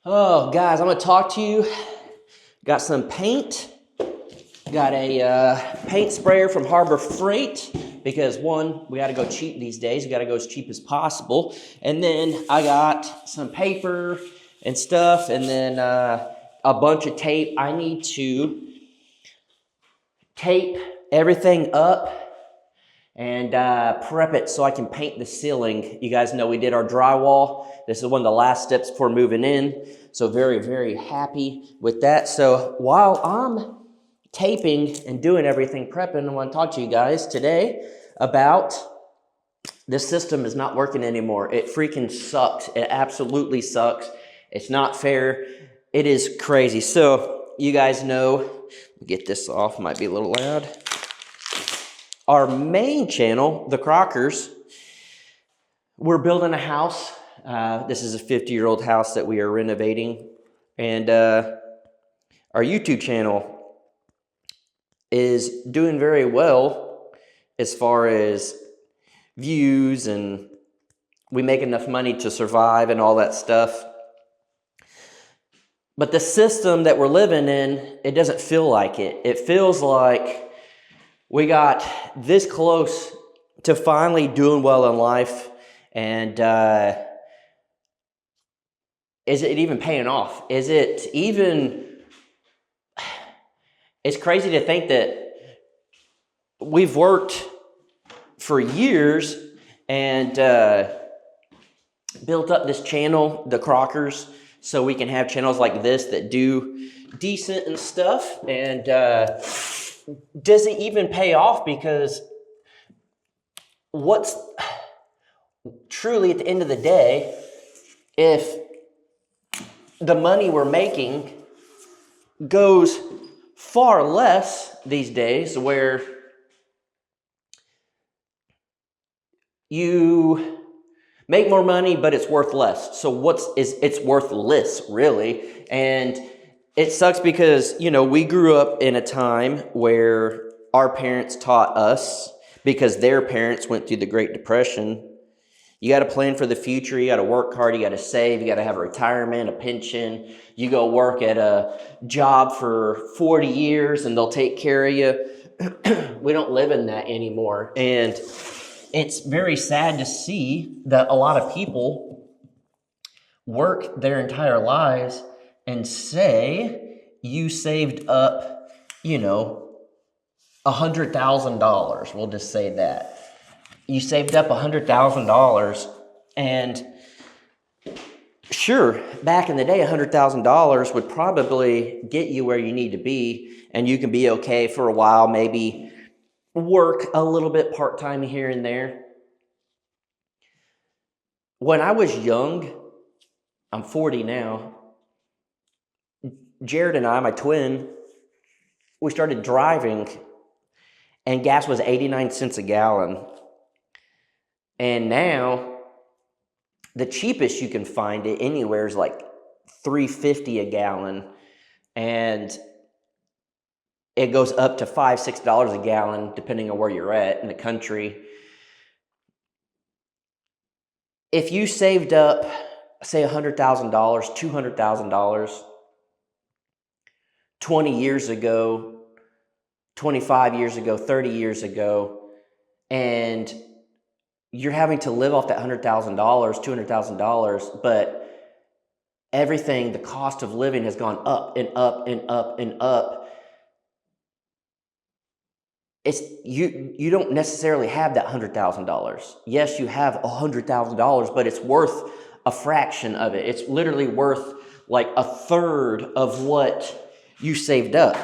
Oh, guys, I'm going to talk to you. Got some paint. Got a paint sprayer from Harbor Freight because, one, we got to go cheap these days. We got to go as cheap as possible. And then I got some paper and stuff, and then a bunch of tape. I need to tape everything up and prep it so I can paint the ceiling. You guys know we did our drywall. This is one of the last steps before moving in. So very, very happy with that. So while I'm taping and doing everything, prepping, I want to talk to you guys today about this system is not working anymore. It freaking sucks. It absolutely sucks. It's not fair. It is crazy. So you guys know, get this off, might be a little loud. Our main channel, the Crockers, we're building a house. This is a 50-year-old house that we are renovating. And our YouTube channel is doing very well as far as views, and we make enough money to survive and all that stuff. But the system that we're living in, it doesn't feel like it. It feels like we got this close to finally doing well in life, and is it even paying off? Is it even... It's crazy to think that we've worked for years and built up this channel, the Crockers, so we can have channels like this that do decent and stuff, and doesn't even pay off, because what's truly at the end of the day, if the money we're making goes far less these days, where you make more money but it's worth less. So it's worthless, really. And it sucks because, we grew up in a time where our parents taught us, because their parents went through the Great Depression, you got to plan for the future, you got to work hard, you got to save, you got to have a retirement, a pension. You go work at a job for 40 years and they'll take care of you. We don't live in that anymore. And it's very sad to see that a lot of people work their entire lives and say you saved up, $100,000. We'll just say that. You saved up $100,000, and sure, back in the day, $100,000 would probably get you where you need to be, and you can be okay for a while, maybe work a little bit part-time here and there. When I was young, I'm 40 now, Jared and I, my twin, we started driving, and gas was 89 cents a gallon. And now, the cheapest you can find it anywhere is like $3.50 a gallon. And it goes up to $5, $6 a gallon, depending on where you're at in the country. If you saved up, say $100,000, $200,000, 20 years ago, 25 years ago, 30 years ago, and you're having to live off that $100,000, $200,000, but everything, the cost of living has gone up and up and up and up. It's you don't necessarily have that $100,000. Yes, you have $100,000, but it's worth a fraction of it. It's literally worth like a third of what you saved up.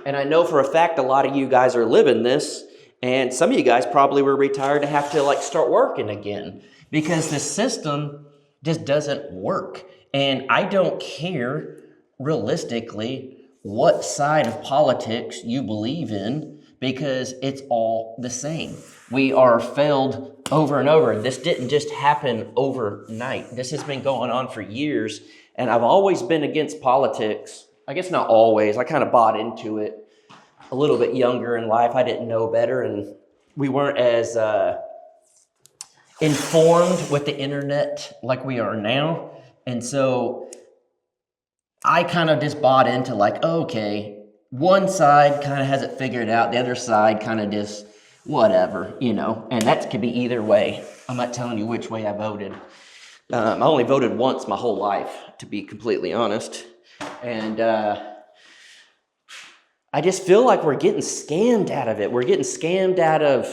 And I know for a fact a lot of you guys are living this. And some of you guys probably were retired to have to start working again, because the system just doesn't work. And I don't care realistically what side of politics you believe in, because it's all the same. We are failed over and over. This didn't just happen overnight. This has been going on for years. And I've always been against politics. I guess not always. I kind of bought into it a little bit younger in life. I didn't know better, and we weren't as informed with the internet like we are now. And so I kind of just bought into like, okay, one side kind of has it figured out, the other side kind of just whatever, and that could be either way. I'm not telling you which way I voted. I only voted once my whole life, to be completely honest. And I just feel like we're getting scammed out of it. We're getting scammed out of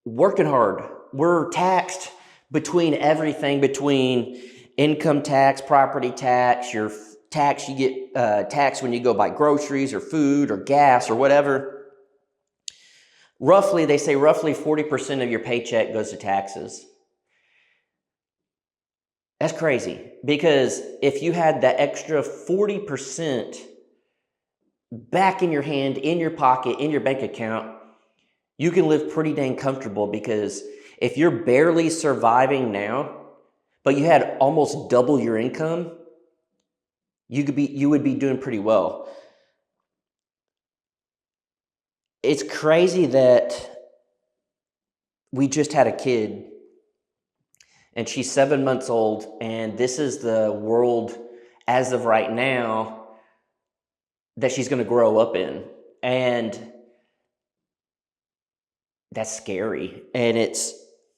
working hard. We're taxed between everything, between income tax, property tax, your tax, you get taxed when you go buy groceries or food or gas or whatever. They say roughly 40% of your paycheck goes to taxes. That's crazy, because if you had that extra 40% back in your hand, in your pocket, in your bank account, you can live pretty dang comfortable, because if you're barely surviving now, but you had almost double your income, you would be doing pretty well. It's crazy that we just had a kid and she's 7 months old, and this is the world as of right now that she's going to grow up in. And that's scary. And it's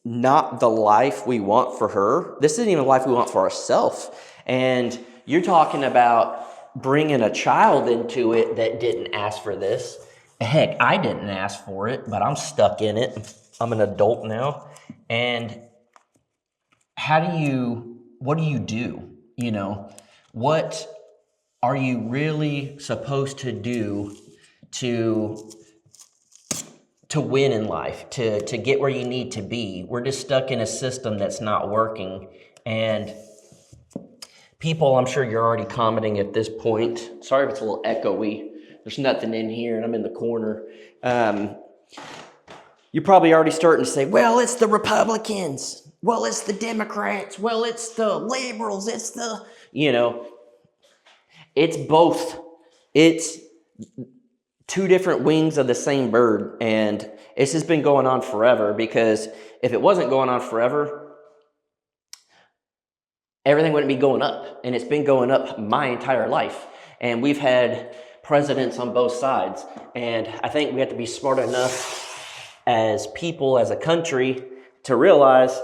not the life we want for her. This isn't even the life we want for ourselves. And you're talking about bringing a child into it that didn't ask for this. Heck, I didn't ask for it, but I'm stuck in it. I'm an adult now. And what do you do? What are you really supposed to do to win in life, to get where you need to be? We're just stuck in a system that's not working. And people, I'm sure you're already commenting at this point. Sorry if it's a little echoey. There's nothing in here and I'm in the corner. You're probably already starting to say, well, it's the Republicans. Well, it's the Democrats. Well, it's the liberals. It's the, it's both. It's two different wings of the same bird. And it's just been going on forever, because if it wasn't going on forever, everything wouldn't be going up. And it's been going up my entire life. And we've had presidents on both sides. And I think we have to be smart enough as people, as a country, to realize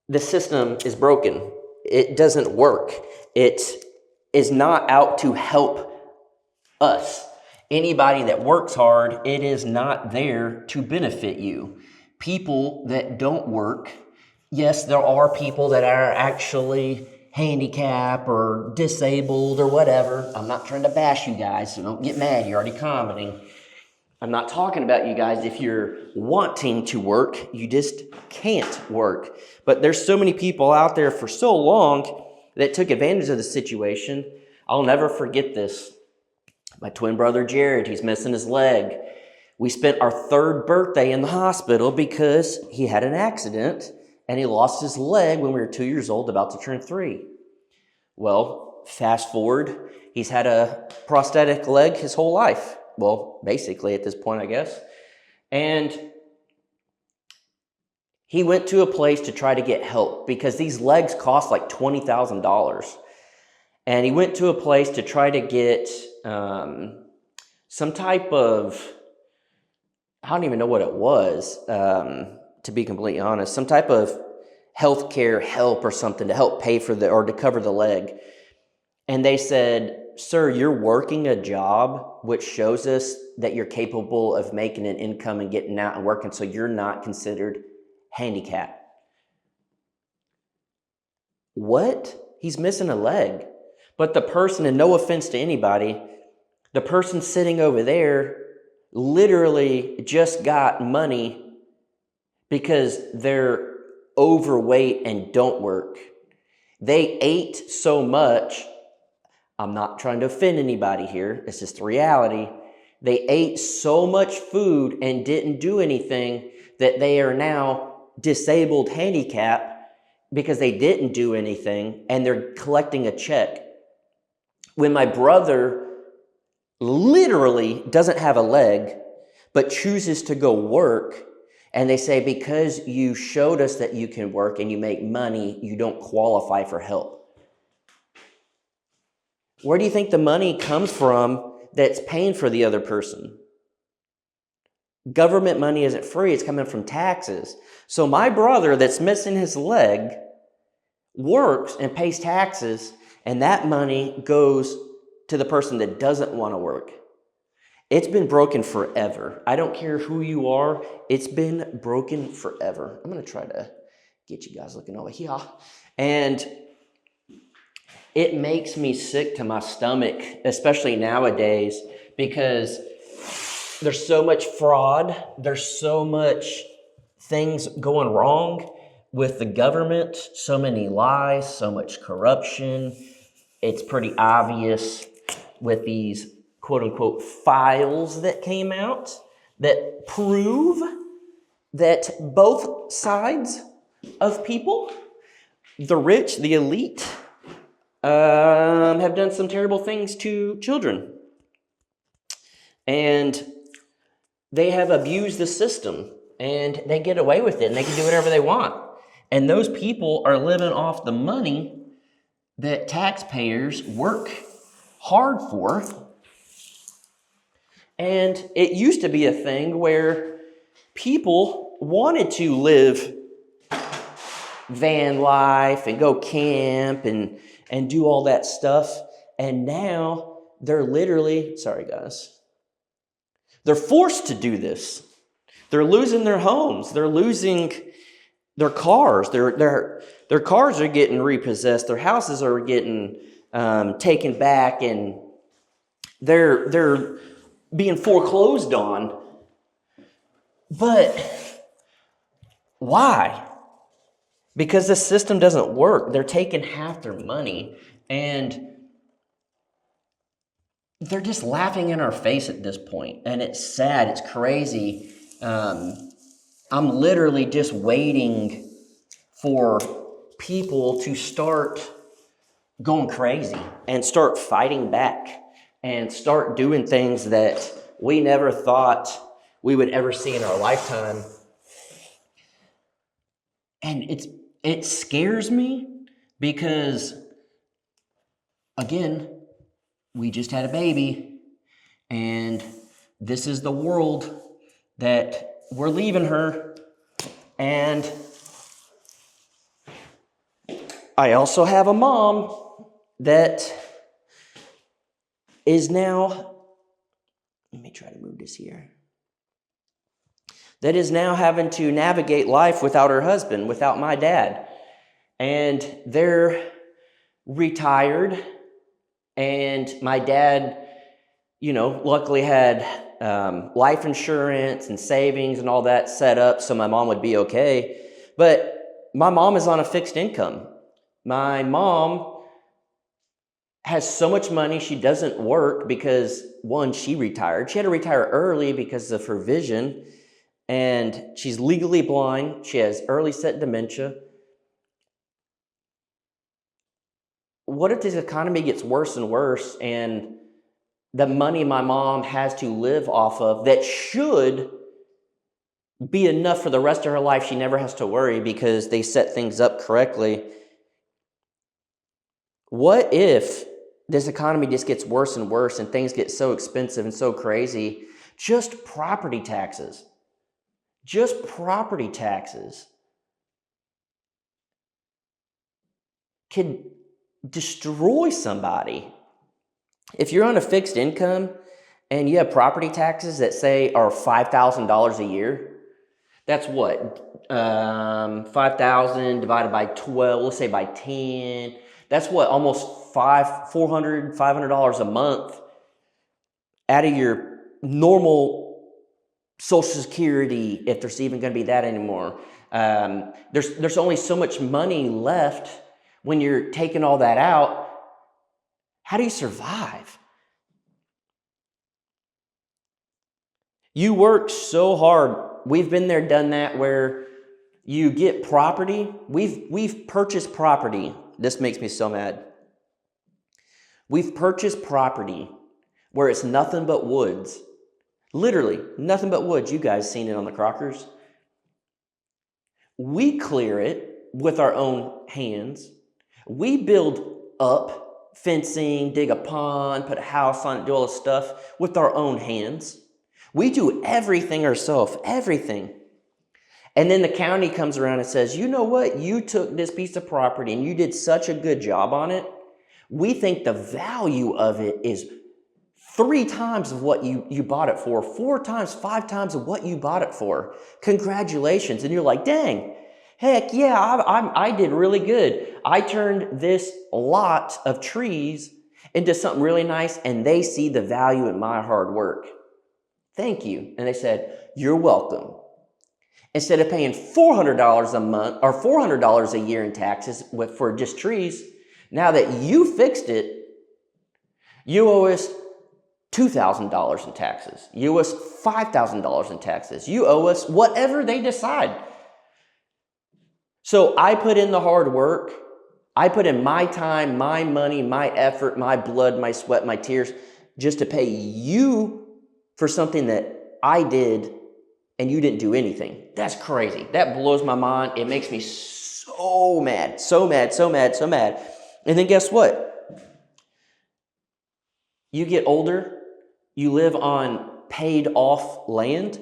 the system is broken. It doesn't work. It is not out to help us. Anybody that works hard, it is not there to benefit you. People that don't work, yes, there are people that are actually handicapped or disabled or whatever. I'm not trying to bash you guys, so don't get mad. You're already commenting. I'm not talking about you guys. If you're wanting to work, you just can't work. But there's so many people out there for so long that took advantage of the situation. I'll never forget this. My twin brother, Jared, he's missing his leg. We spent our third birthday in the hospital because he had an accident and he lost his leg when we were 2 years old, about to turn 3. Well, fast forward, he's had a prosthetic leg his whole life. Well, basically at this point, I guess. And he went to a place to try to get help because these legs cost like $20,000. And he went to a place to try to get some type of, I don't even know what it was, to be completely honest, some type of healthcare help or something to help pay for or to cover the leg. And they said, sir, you're working a job which shows us that you're capable of making an income and getting out and working, so you're not considered handicapped. What? He's missing a leg. But the person, and no offense to anybody, the person sitting over there literally just got money because they're overweight and don't work. They ate so much. I'm not trying to offend anybody here. It's just the reality. They ate so much food and didn't do anything that they are now disabled, handicapped, because they didn't do anything and they're collecting a check. When my brother literally doesn't have a leg, but chooses to go work, and they say, because you showed us that you can work and you make money, you don't qualify for help. Where do you think the money comes from that's paying for the other person? Government money isn't free. It's coming from taxes. So my brother that's missing his leg works and pays taxes, and that money goes to the person that doesn't want to work. It's been broken forever. I don't care who you are. It's been broken forever. I'm going to try to get you guys looking over here. And it makes me sick to my stomach, especially nowadays, because there's so much fraud. There's so much things going wrong with the government, so many lies, so much corruption. It's pretty obvious with these quote unquote files that came out that prove that both sides of people, the rich, the elite, have done some terrible things to children. And they have abused the system, and they get away with it, and they can do whatever they want. And those people are living off the money that taxpayers work hard for. And it used to be a thing where people wanted to live van life and go camp and do all that stuff. And now they're literally, sorry guys, they're forced to do this. They're losing their homes. They're losing their cars. Their cars are getting repossessed. Their houses are getting taken back, and they're being foreclosed on. But why? Because the system doesn't work. They're taking half their money, and they're just laughing in our face at this point. And it's sad. It's crazy. I'm literally just waiting for people to start going crazy and start fighting back and start doing things that we never thought we would ever see in our lifetime. And it scares me because, again, we just had a baby, and this is the world that we're leaving her. And I also have a mom that is now, let me try to move this here, that is now having to navigate life without her husband, without my dad. And they're retired, and my dad, luckily had life insurance and savings and all that set up so my mom would be okay. But my mom is on a fixed income. My mom has so much money, she doesn't work because, one, she retired. She had to retire early because of her vision, and she's legally blind. She has early set dementia. What if this economy gets worse and worse, and the money my mom has to live off of that should be enough for the rest of her life, she never has to worry because they set things up correctly? What if this economy just gets worse and worse and things get so expensive and so crazy? Just property taxes could destroy somebody. If you're on a fixed income and you have property taxes that say are $5,000 a year, that's what? 5,000 divided by 12, let's say by 10. That's what? Almost $400, $500 a month out of your normal Social Security, if there's even going to be that anymore. There's only so much money left when you're taking all that out. How do you survive? You work so hard. We've been there, done that, where you get property. We've purchased property. This makes me so mad. We've purchased property where it's nothing but woods. Literally, nothing but woods. You guys seen it on the Crockers. We clear it with our own hands. We build up fencing, dig a pond, put a house on it, do all this stuff with our own hands. We do everything ourselves, everything. And then the county comes around and says, you know what? You took this piece of property and you did such a good job on it. We think the value of it is 3 times of what you bought it for, 4 times, 5 times of what you bought it for. Congratulations. And you're like, dang, heck yeah, I did really good. I turned this lot of trees into something really nice, and they see the value in my hard work. Thank you. And they said, you're welcome. Instead of paying $400 a month or $400 a year in taxes for just trees, now that you fixed it, you owe us $2,000 in taxes. You owe us $5,000 in taxes. You owe us whatever they decide. So I put in the hard work. I put in my time, my money, my effort, my blood, my sweat, my tears, just to pay you for something that I did and you didn't do anything. That's crazy. That blows my mind. It makes me so mad, so mad, so mad, so mad. And then guess what? You get older, you live on paid off land.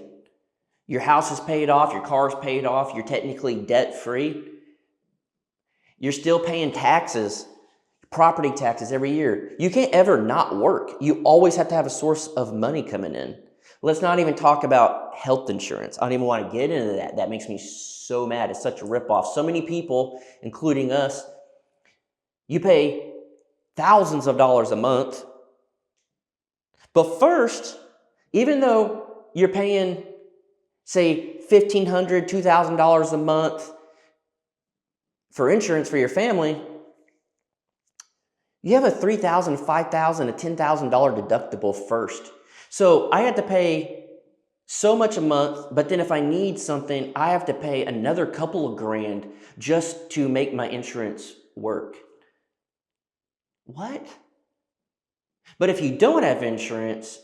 Your house is paid off, your car is paid off, you're technically debt free. You're still paying taxes, property taxes every year. You can't ever not work. You always have to have a source of money coming in. Let's not even talk about health insurance. I don't even want to get into that. That makes me so mad. It's such a ripoff. So many people, including us, you pay thousands of dollars a month. But first, even though you're paying, say, $1,500, $2,000 a month for insurance for your family, you have a $3,000, $5,000, a $10,000 deductible first. So I had to pay so much a month, but then if I need something, I have to pay another couple of grand just to make my insurance work. What? But if you don't have insurance,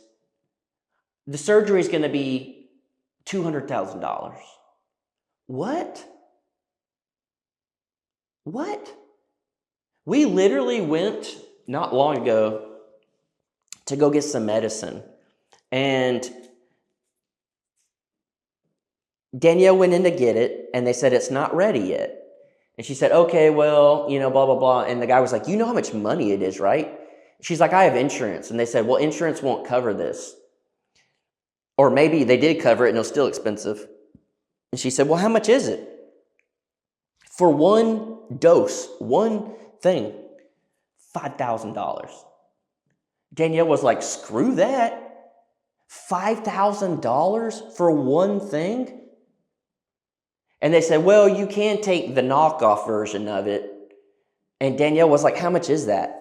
the surgery is going to be $200,000. What? What? We literally went not long ago to go get some medicine. And Danielle went in to get it, and they said, it's not ready yet. And she said, okay, well, blah, blah, blah. And the guy was like, you know how much money it is, right? She's like, I have insurance. And they said, well, insurance won't cover this. Or maybe they did cover it and it was still expensive. And she said, well, how much is it? For one dose, one thing, $5,000. Danielle was like, screw that. $5,000 for one thing? And they said, well, you can take the knockoff version of it. And Danielle was like, how much is that?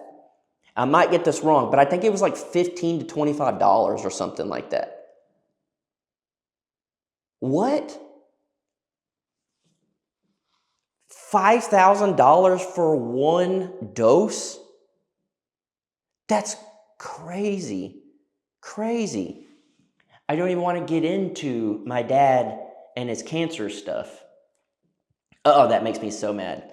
I might get this wrong, but I think it was like $15 to $25 or something like that. What? $5,000 for one dose? That's crazy. Crazy. I don't even want to get into my dad and his cancer stuff. Oh, that makes me so mad.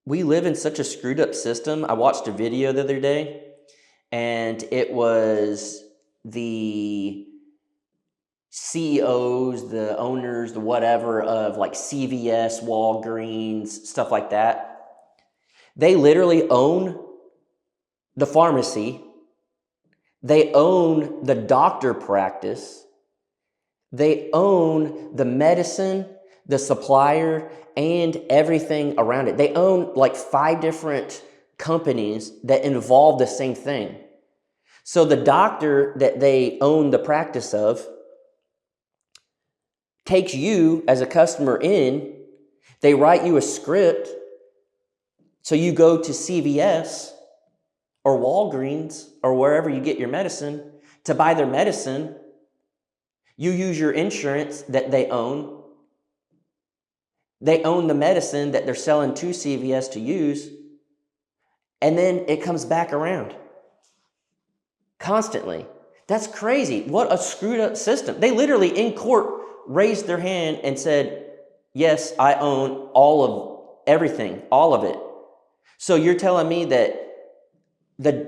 We live in such a screwed up system. I watched a video the other day, and it was the CEOs, the owners, the whatever of like CVS, Walgreens, stuff like that. They literally own the pharmacy. They own the doctor practice. They own the medicine, the supplier, and everything around it. They own like 5 different companies that involve the same thing. So the doctor that they own the practice of takes you as a customer in, they write you a script, so you go to CVS or Walgreens or wherever you get your medicine to buy their medicine. You use your insurance that they own. They own the medicine that they're selling to CVS to use, and then it comes back around constantly. That's crazy. What a screwed up system. They literally in court raised their hand and said, yes, I own all of everything, all of it. So you're telling me that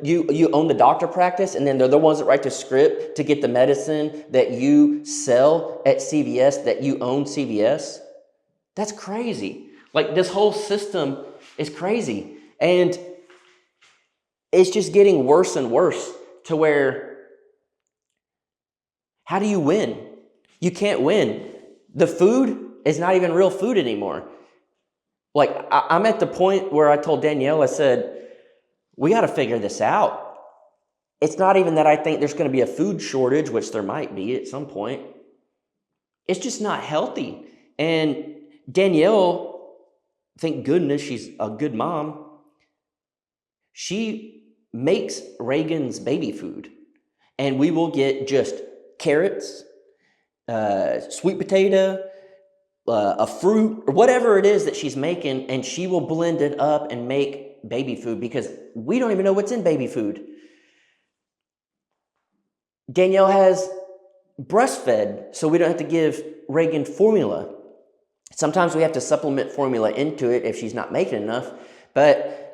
you own the doctor practice, and then they're the ones that write the script to get the medicine that you sell at CVS, that you own CVS? That's crazy. Like, this whole system is crazy. And it's just getting worse and worse to where, how do you win? You can't win. The food is not even real food anymore. Like, I'm at the point where I told Danielle, I said, we got to figure this out. It's not even that I think there's going to be a food shortage, which there might be at some point. It's just not healthy. And Danielle, thank goodness she's a good mom, she makes Reagan's baby food. And we will get just carrots, sweet potato, a fruit, or whatever it is that she's making, and she will blend it up and make baby food because we don't even know what's in baby food. Danielle has breastfed, so we don't have to give Reagan formula. Sometimes we have to supplement formula into it if she's not making enough, but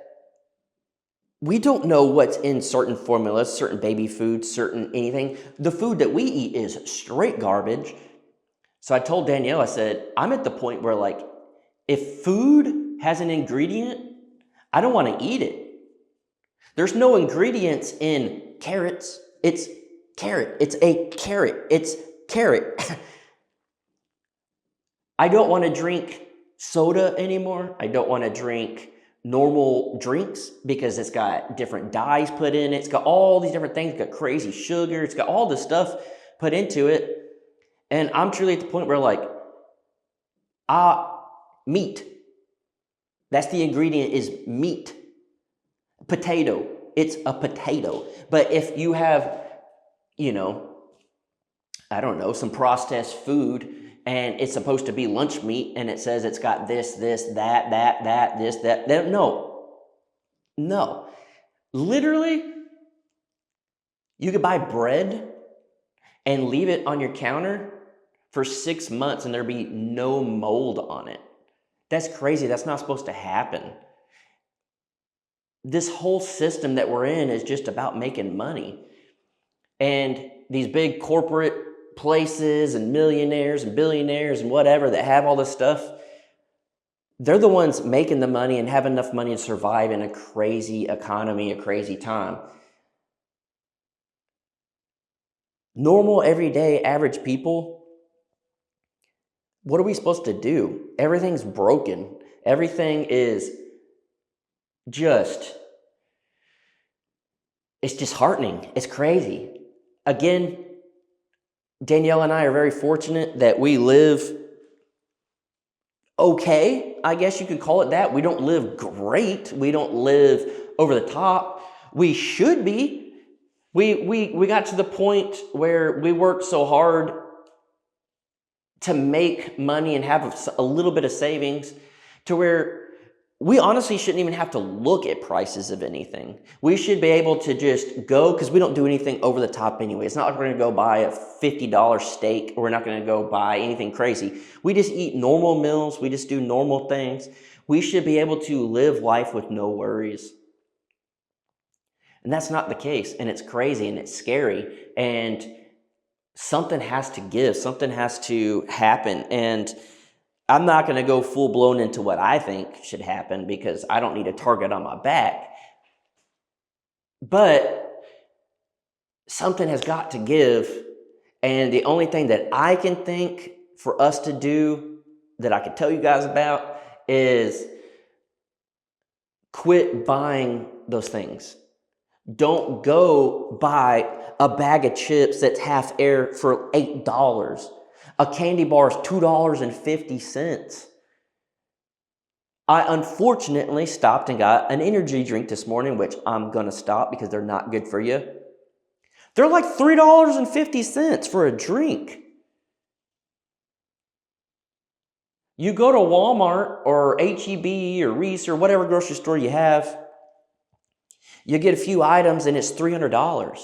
we don't know what's in certain formulas, certain baby foods, certain anything. The food that we eat is straight garbage. So I told Danielle, I said, I'm at the point where, like, if food has an ingredient, I don't want to eat it. There's no ingredients in carrots. It's carrot. It's a carrot. It's carrot. I don't want to drink soda anymore. I don't want to drink normal drinks because it's got different dyes put in it. It's got all these different things. It's got crazy sugar. It's got all this stuff put into it. And I'm truly at the point where, like, meat. That's the ingredient, is meat. Potato. It's a potato. But if you have, I don't know, some processed food, and it's supposed to be lunch meat, and it says it's got this, that, this, that. No. Literally, you could buy bread and leave it on your counter for 6 months and there be no mold on it. That's crazy. That's not supposed to happen. This whole system that we're in is just about making money. And these big corporate places and millionaires and billionaires and whatever that have all this stuff, they're the ones making the money and have enough money to survive in a crazy economy, a crazy time. Normal, everyday, average people, what are we supposed to do? Everything's broken. Everything is just, it's disheartening. It's crazy. Again, Danielle and I are very fortunate that we live okay, I guess you could call it that. We don't live great. We don't live over the top. We should be. We got to the point where we worked so hard to make money and have a little bit of savings to where we honestly shouldn't even have to look at prices of anything. We should be able to just go, because we don't do anything over the top anyway. It's not like we're going to go buy a $50 steak, or we're not going to go buy anything crazy. We just eat normal meals. We just do normal things. We should be able to live life with no worries. And that's not the case. And it's crazy and it's scary. And something has to give. Something has to happen. And I'm not going to go full blown into what I think should happen because I don't need a target on my back. But something has got to give. And the only thing that I can think for us to do that I can tell you guys about is quit buying those things. Don't go buy a bag of chips that's half air for $8. A candy bar is $2.50. I unfortunately stopped and got an energy drink this morning, which I'm going to stop because they're not good for you. They're like $3.50 for a drink. You go to Walmart or H-E-B or Reese or whatever grocery store you have, you get a few items and it's $300.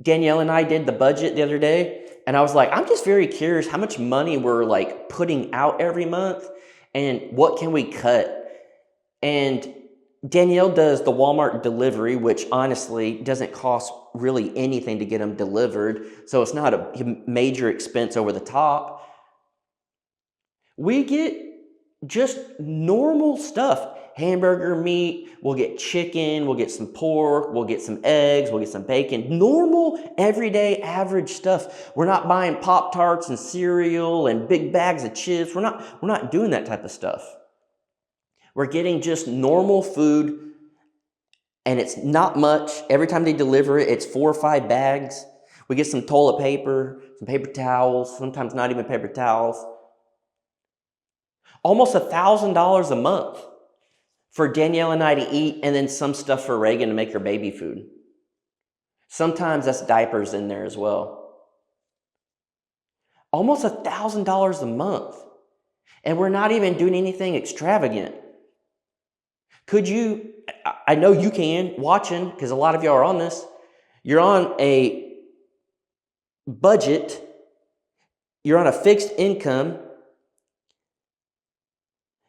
Danielle and I did the budget the other day, and I was like, I'm just very curious how much money we're like putting out every month and what can we cut. And Danielle does the Walmart delivery, which honestly doesn't cost really anything to get them delivered. So it's not a major expense over the top. We get just normal stuff. Hamburger meat, we'll get chicken, we'll get some pork, we'll get some eggs, we'll get some bacon. Normal, everyday, average stuff. We're not buying Pop-Tarts and cereal and big bags of chips. We're not doing that type of stuff. We're getting just normal food, and it's not much. Every time they deliver it, it's 4 or 5 bags. We get some toilet paper, some paper towels, sometimes not even paper towels. Almost $1,000 a month for Danielle and I to eat, and then some stuff for Reagan to make her baby food. Sometimes that's diapers in there as well. Almost $1,000 a month. And we're not even doing anything extravagant. Could you, I know you can, watching, because a lot of y'all are on this, you're on a budget, you're on a fixed income.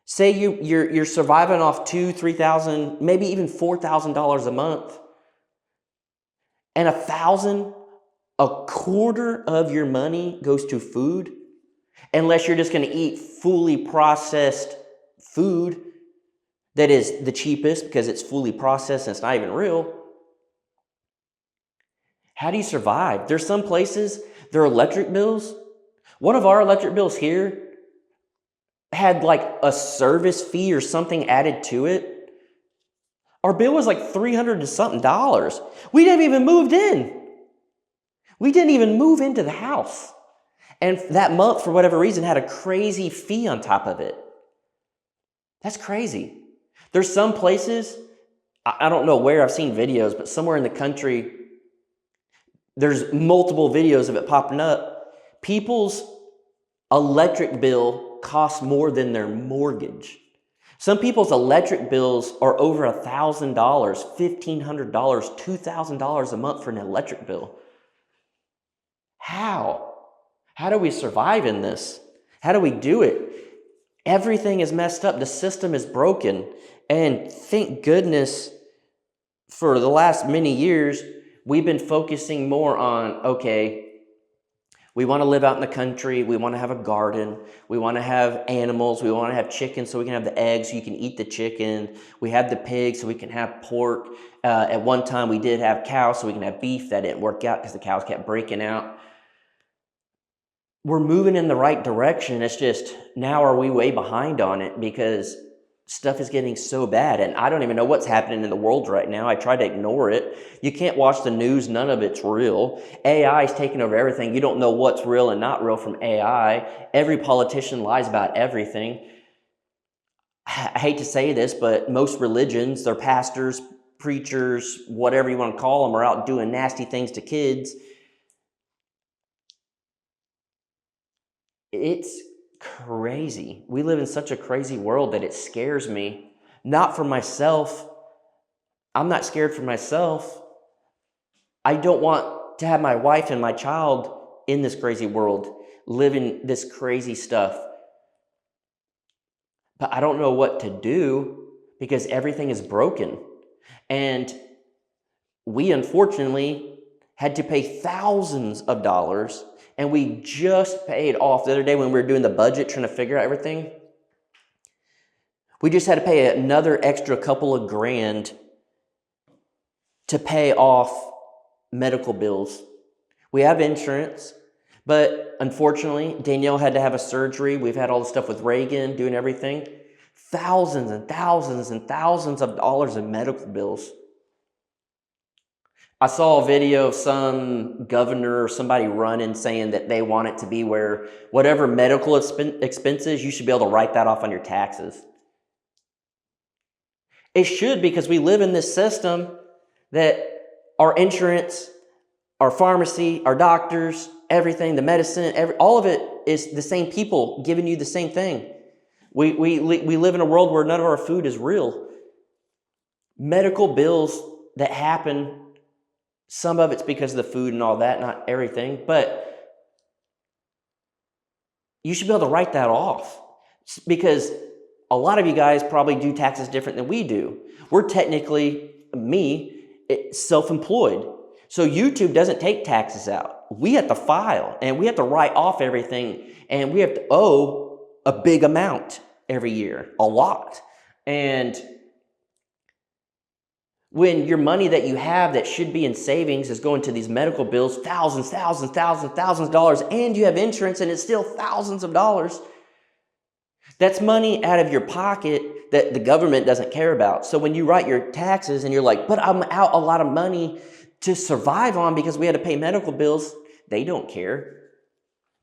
Say you're surviving off $2,000, $3,000, maybe even $4,000 a month, and $1,000, a quarter of your money goes to food, unless you're just going to eat fully processed food that is the cheapest because it's fully processed and it's not even real. How do you survive? There's some places, their electric bills, one of our electric bills here had like a service fee or something added to it. Our bill was like $300 and something. We didn't even moved in. We didn't even move into the house. And that month, for whatever reason, had a crazy fee on top of it. That's crazy. There's some places, I don't know where, I've seen videos, but somewhere in the country, there's multiple videos of it popping up. People's electric bill costs more than their mortgage. Some people's electric bills are over $1,000, $1,500, $2,000 a month for an electric bill. How? How do we survive in this? How do we do it? Everything is messed up. The system is broken. And thank goodness for the last many years, we've been focusing more on, okay, we want to live out in the country. We want to have a garden. We want to have animals. We want to have chicken so we can have the eggs so you can eat the chicken. We have the pigs so we can have pork. At one time, we did have cows so we can have beef. That didn't work out because the cows kept breaking out. We're moving in the right direction. It's just now are we way behind on it because stuff is getting so bad. And I don't even know what's happening in the world right now. I try to ignore it. You can't watch the news. None of it's real. AI is taking over everything. You don't know what's real and not real from AI. Every politician lies about everything. I hate to say this, but most religions, their pastors, preachers, whatever you want to call them, are out doing nasty things to kids. It's crazy. We live in such a crazy world that it scares me. Not for myself. I'm not scared for myself. I don't want to have my wife and my child in this crazy world, living this crazy stuff. But I don't know what to do because everything is broken. And we unfortunately had to pay thousands of dollars. And we just paid off the other day when we were doing the budget, trying to figure out everything. We just had to pay another extra couple of grand to pay off medical bills. We have insurance, but unfortunately, Danielle had to have a surgery. We've had all the stuff with Reagan, doing everything. Thousands and thousands and thousands of dollars in medical bills. I saw a video of some governor or somebody running saying that they want it to be where whatever medical expenses, you should be able to write that off on your taxes. It should, because we live in this system that our insurance, our pharmacy, our doctors, everything, the medicine, all of it is the same people giving you the same thing. We live in a world where none of our food is real. Medical bills that happen, some of it's because of the food and all that, not everything, but you should be able to write that off because a lot of you guys probably do taxes different than we do. We're technically, self-employed. So YouTube doesn't take taxes out. We have to file and we have to write off everything, and we have to owe a big amount every year, a lot. And when your money that you have that should be in savings is going to these medical bills, thousands of dollars, and you have insurance and it's still thousands of dollars, that's money out of your pocket that the government doesn't care about. So when you write your taxes and you're like, but I'm out a lot of money to survive on because we had to pay medical bills, they don't care.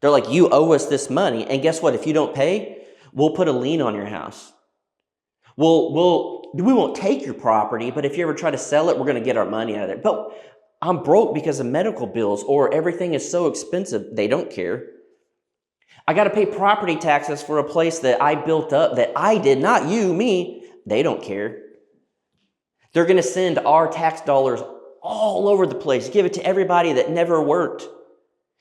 They're like, you owe us this money. And guess what? If you don't pay, we'll put a lien on your house. We won't take your property, but if you ever try to sell it, we're going to get our money out of there. But I'm broke because of medical bills, or everything is so expensive. They don't care. I got to pay property taxes for a place that I built up that I did, not you, me. They don't care. They're going to send our tax dollars all over the place, give it to everybody that never worked.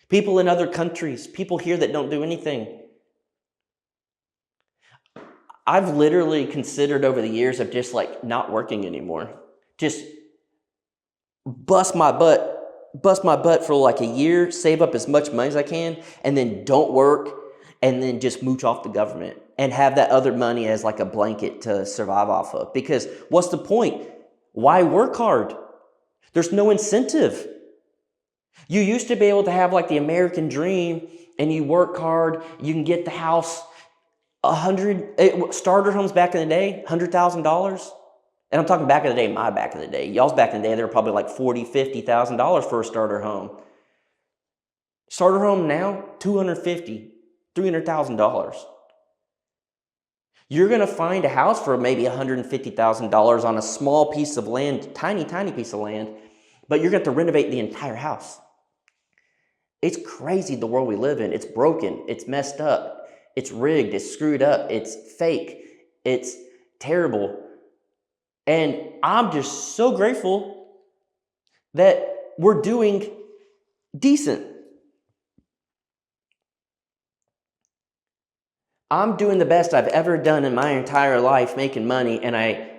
People in other countries, people here that don't do anything. I've literally considered over the years of just like not working anymore. Just bust my butt for like a year, save up as much money as I can, and then don't work, and then just mooch off the government and have that other money as like a blanket to survive off of. Because what's the point? Why work hard? There's no incentive. You used to be able to have like the American dream, and you work hard, you can get the house, starter homes back in the day, $100,000. And I'm talking back in the day, my back in the day. Y'all's back in the day, they were probably like $40,000, $50,000 for a starter home. Starter home now, $250,000, $300,000. You're going to find a house for maybe $150,000 on a small piece of land, tiny piece of land, but you're going to have to renovate the entire house. It's crazy the world we live in. It's broken. It's messed up. It's rigged. It's screwed up. It's fake. It's terrible. And I'm just so grateful that we're doing decent. I'm doing the best I've ever done in my entire life making money, and I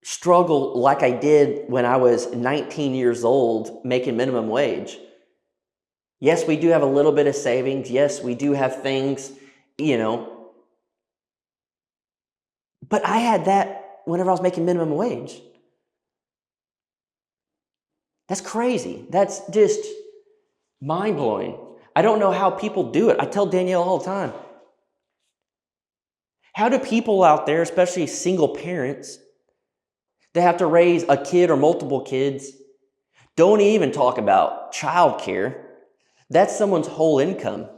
struggle like I did when I was 19 years old making minimum wage. Yes, we do have a little bit of savings. Yes, we do have things, but I had that whenever I was making minimum wage. That's crazy. That's just mind-blowing. I don't know how people do it. I tell Danielle all the time, how do people out there, especially single parents, that have to raise a kid or multiple kids, don't even talk about childcare? That's someone's whole income.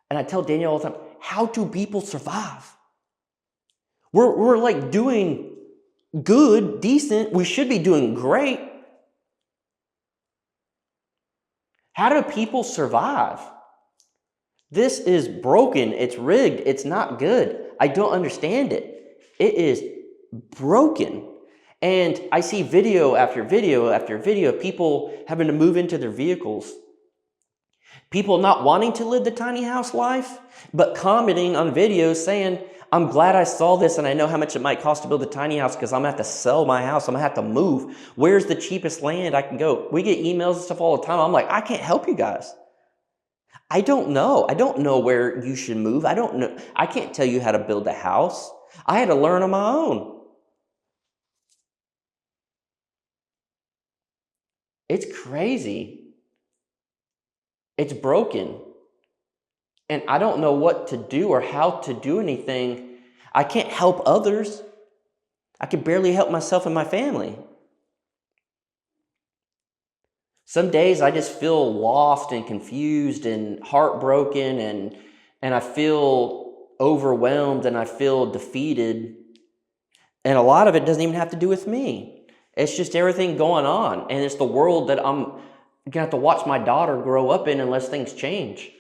And I tell Danielle all the time, how do people survive? We're like doing good, decent. We should be doing great. How do people survive? This is broken. It's rigged. It's not good. I don't understand it. It is broken. And I see video after video after video of people having to move into their vehicles. People not wanting to live the tiny house life, but commenting on videos saying, I'm glad I saw this and I know how much it might cost to build a tiny house because I'm going to have to sell my house. I'm going to have to move. Where's the cheapest land I can go? We get emails and stuff all the time. I'm like, I can't help you guys. I don't know. I don't know where you should move. I don't know. I can't tell you how to build a house. I had to learn on my own. It's crazy. It's broken. And I don't know what to do or how to do anything. I can't help others. I can barely help myself and my family. Some days I just feel lost and confused and heartbroken, and I feel overwhelmed and I feel defeated. And a lot of it doesn't even have to do with me. It's just everything going on. And it's the world that I'm going to have to watch my daughter grow up in unless things change.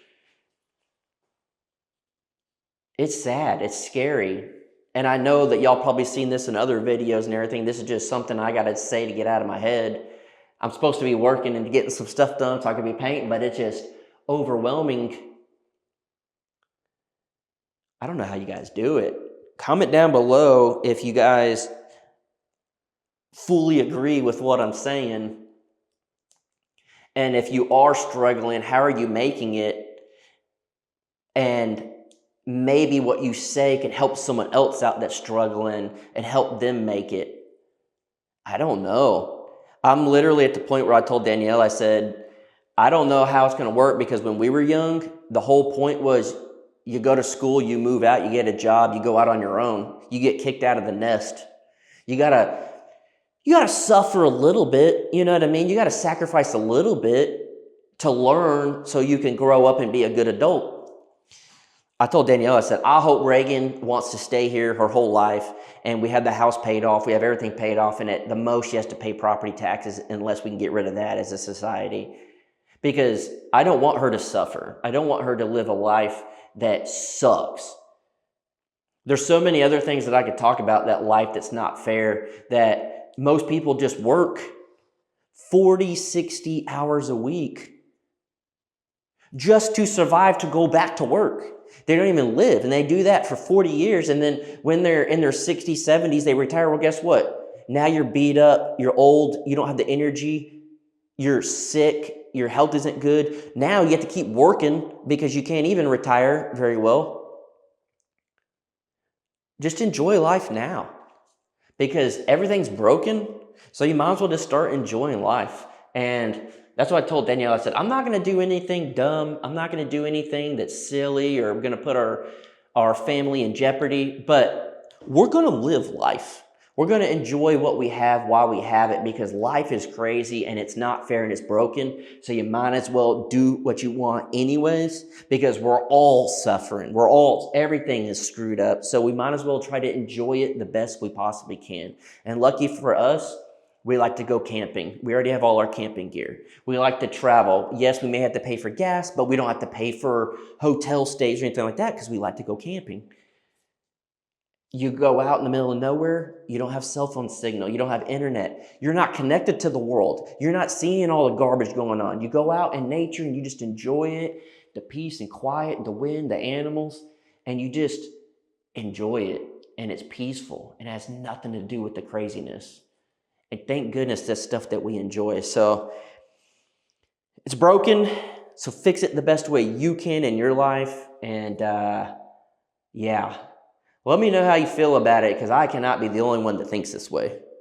It's sad. It's scary. And I know that y'all probably seen this in other videos and everything. This is just something I got to say to get out of my head. I'm supposed to be working and getting some stuff done so I can be painting, but it's just overwhelming. I don't know how you guys do it. Comment down below if you guys fully agree with what I'm saying. And if you are struggling, how are you making it? And maybe what you say can help someone else out that's struggling and help them make it. I don't know. I'm literally at the point where I told Danielle, I said, I don't know how it's going to work, because when we were young, the whole point was you go to school, you move out, you get a job, you go out on your own, you get kicked out of the nest. You gotta suffer a little bit, you know what I mean? You gotta sacrifice a little bit to learn so you can grow up and be a good adult. I told Danielle, I said, I hope Reagan wants to stay here her whole life, and we have the house paid off, we have everything paid off, and at the most she has to pay property taxes unless we can get rid of that as a society. Because I don't want her to suffer. I don't want her to live a life that sucks. There's so many other things that I could talk about, that life that's not fair, that most people just work 40, 60 hours a week just to survive, to go back to work. They don't even live, and they do that for 40 years, and then when they're in their 60s, 70s, they retire. Well, guess what? Now you're beat up, you're old, you don't have the energy, you're sick, your health isn't good. Now you have to keep working because you can't even retire very well. Just enjoy life now, because everything's broken, so you might as well just start enjoying life. And that's what I told Danielle. I said, I'm not going to do anything dumb. I'm not going to do anything that's silly or going to put our family in jeopardy, but we're going to live life. We're going to enjoy what we have while we have it, because life is crazy and it's not fair and it's broken. So you might as well do what you want anyways, because we're all suffering. Everything is screwed up. So we might as well try to enjoy it the best we possibly can. And lucky for us, we like to go camping. We already have all our camping gear. We like to travel. Yes, we may have to pay for gas, but we don't have to pay for hotel stays or anything like that, because we like to go camping. You go out in the middle of nowhere, you don't have cell phone signal, you don't have internet, you're not connected to the world, you're not seeing all the garbage going on. You go out in nature and you just enjoy it, the peace and quiet, the wind, the animals, and you just enjoy it, and it's peaceful and it has nothing to do with the craziness. And thank goodness that's stuff that we enjoy. So it's broken, so fix it the best way you can in your life. And yeah, let me know how you feel about it, because I cannot be the only one that thinks this way.